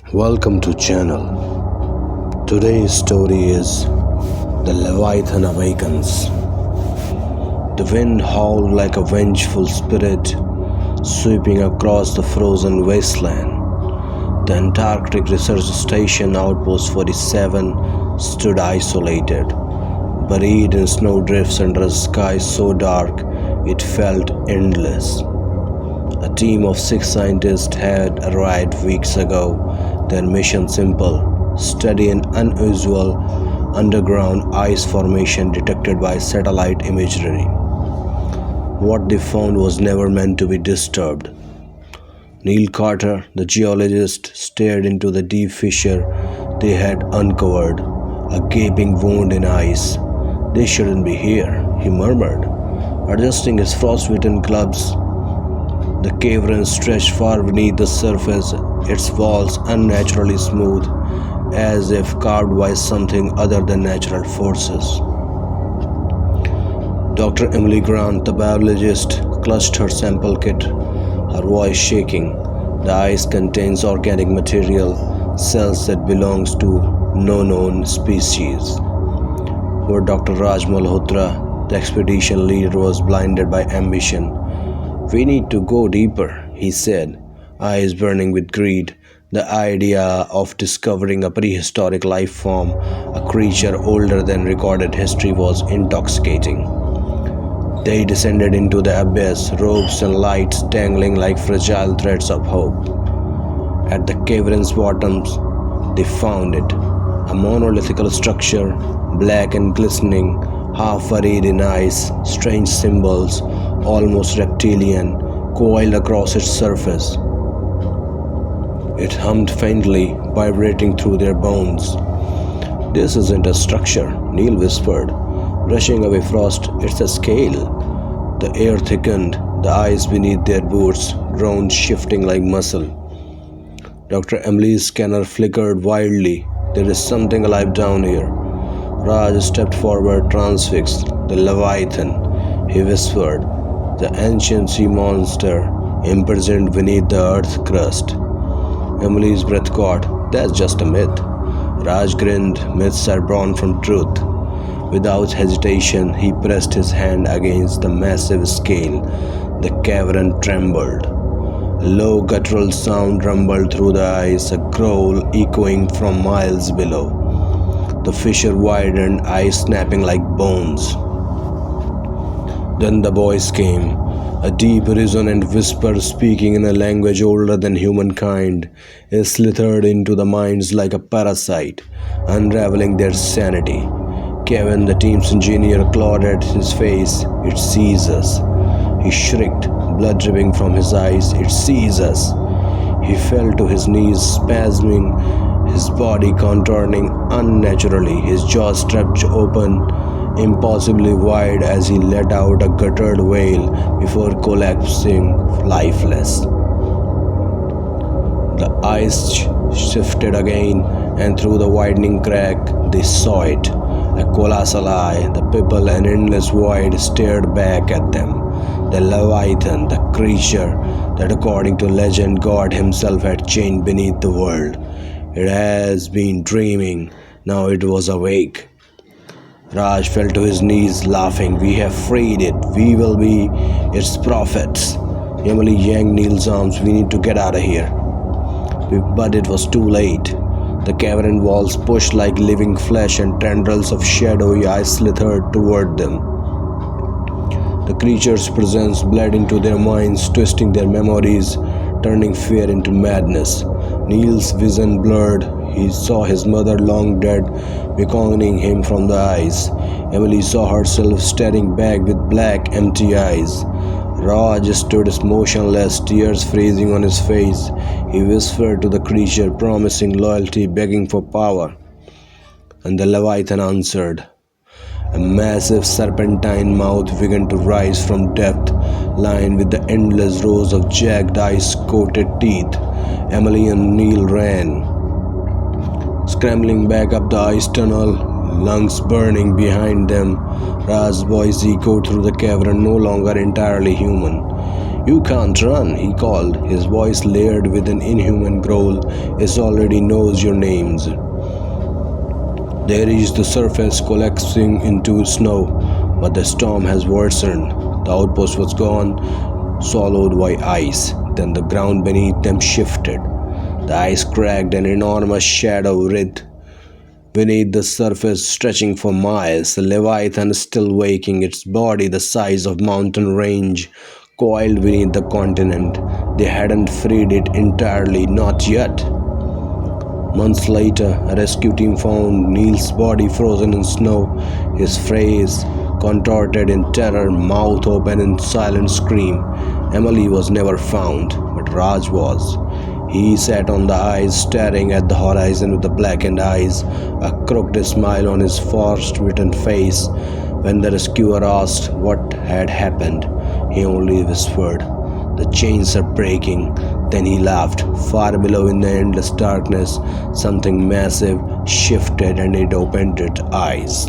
Welcome to channel. Today's story is The Leviathan Awakens. The wind howled like a vengeful spirit, sweeping across the frozen wasteland. The Antarctic Research Station Outpost 47 stood isolated, buried in snowdrifts under a sky so dark it felt endless. A team of 6 scientists had arrived weeks ago, their mission simple: study an unusual underground ice formation detected by satellite imagery. What they found was never meant to be disturbed. Neil Carter, the geologist, stared into the deep fissure they had uncovered, a gaping wound in ice. "They shouldn't be here," he murmured, adjusting his frostbitten gloves. The cavern stretched far beneath the surface, its walls unnaturally smooth, as if carved by something other than natural forces. Dr. Emily Grant, the biologist, clutched her sample kit, her voice shaking. "The ice contains organic material, cells that belongs to no known species." But Dr. Raj Malhotra, the expedition leader, was blinded by ambition. "We need to go deeper," he said, eyes burning with greed. The idea of discovering a prehistoric life form, a creature older than recorded history, was intoxicating. They descended into the abyss, ropes and lights dangling like fragile threads of hope. At the cavern's bottom, they found it, a monolithic structure, black and glistening, half buried in ice. Strange symbols, almost reptilian, coiled across its surface. It hummed faintly, vibrating through their bones. "This isn't a structure," Neil whispered, brushing away frost. "It's a scale." The air thickened, the ice beneath their boots groaned, shifting like muscle. Dr. Emily's scanner flickered wildly. "There is something alive down here." Raj stepped forward, transfixed. "The Leviathan," he whispered, "the ancient sea monster imprisoned beneath the earth's crust." Emily's breath caught. "That's just a myth." Raj grinned. "Myths are born from truth." Without hesitation, he pressed his hand against the massive scale. The cavern trembled. A low guttural sound rumbled through the ice, a growl echoing from miles below. The fissure widened, ice snapping like bones. Then the voice came, a deep, resonant whisper speaking in a language older than humankind. It slithered into the minds like a parasite, unraveling their sanity. Kevin, the team's engineer, clawed at his face. "It sees us!" He shrieked, blood dripping from his eyes. "It sees us!" He fell to his knees, spasming, his body contorting unnaturally, his jaw stretched open, impossibly wide as he let out a guttured wail before collapsing lifeless. The ice shifted again, and through the widening crack, they saw it. A colossal eye, the people, an endless void, stared back at them. The Leviathan, the creature that, according to legend, God himself had chained beneath the world. It has been dreaming, now it was awake. Raj fell to his knees, laughing. "We have freed it. We will be its prophets." Emily yanked Neil's arms. "We need to get out of here." But it was too late. The cavern walls pushed like living flesh, and tendrils of shadowy ice slithered toward them. The creature's presence bled into their minds, twisting their memories, turning fear into madness. Neil's vision blurred. He saw his mother, long dead, beckoning him from the ice. Emily saw herself staring back with black, empty eyes. Raj stood motionless, tears freezing on his face. He whispered to the creature, promising loyalty, begging for power. And the Leviathan answered. A massive serpentine mouth began to rise from depth, lined with the endless rows of jagged ice-coated teeth. Emily and Neil ran, scrambling back up the ice tunnel, lungs burning behind them. Raj's voice echoed through the cavern, no longer entirely human. "You can't run," he called, his voice layered with an inhuman growl. "It already knows your names." They reached the surface, collapsing into snow, but the storm has worsened. The outpost was gone, swallowed by ice. Then the ground beneath them shifted. The ice cracked, an enormous shadow writhed beneath the surface, stretching for miles. The Leviathan, still waking, its body the size of mountain range, coiled beneath the continent. They hadn't freed it entirely, not yet. Months later, a rescue team found Neil's body frozen in snow, his face contorted in terror, mouth open in silent scream. Emily was never found, but Raj was. He sat on the ice, staring at the horizon with the blackened eyes, a crooked smile on his frost-bitten face. When the rescuer asked what had happened, he only whispered, "The chains are breaking." Then he laughed. Far below in the endless darkness, something massive shifted and it opened its eyes.